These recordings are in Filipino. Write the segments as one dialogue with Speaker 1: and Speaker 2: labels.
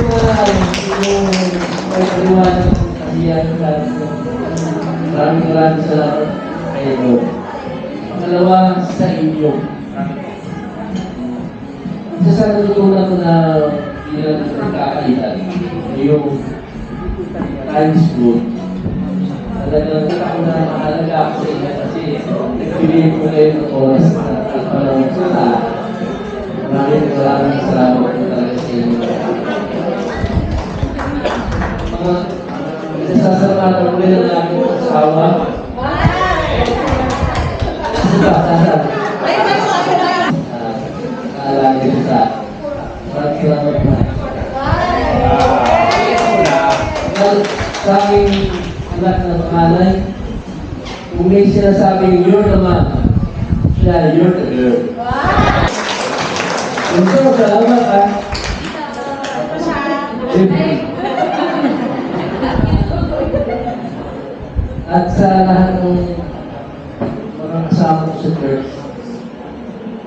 Speaker 1: yung may paliwanag ng kasiyahan sa maraming salamat kayo po. Pangalawa, sa inyo. Isa sa natutunan ko na bilang nagkakailan, yung high school. Talagang ako na mahalaga ako sa inyo kasi nagpili ko kayo ng oras na panahon sa lahat. Maraming salamat po talaga sa inyo. Mga nasasalamatan ko rin ang aking asawa. Saan? Naalala ko sa maraming salamat na. Sa aking anak na pangalay, kung may sinasabing you're the man, siya, you're the girl. Ito, salamat ha. At sa lahat ng mga kasama ko sa church,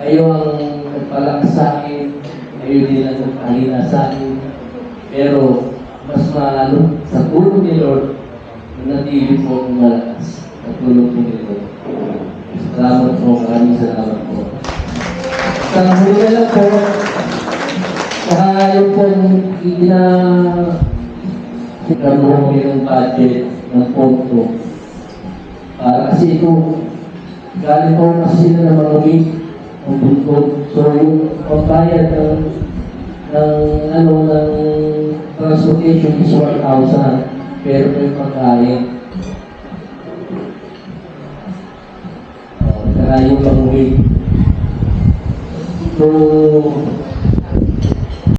Speaker 1: kayo ang nagpalakas sa akin, kayo din ang nagpahina sa akin, pero mas malalo sa tulong ni Lord, nanatili po ang malakas at tulong po ni Lord. Salamat po, maraming salamat po. Sa huli na lang po, saka yung pong ginagawa yung budget ng ponto. Kasi ito, galing po kasi sila na marami ng bundok. So yung pambayad ng transportation is 1,000, pero may pagkain. Saka yung pang-uwi. So,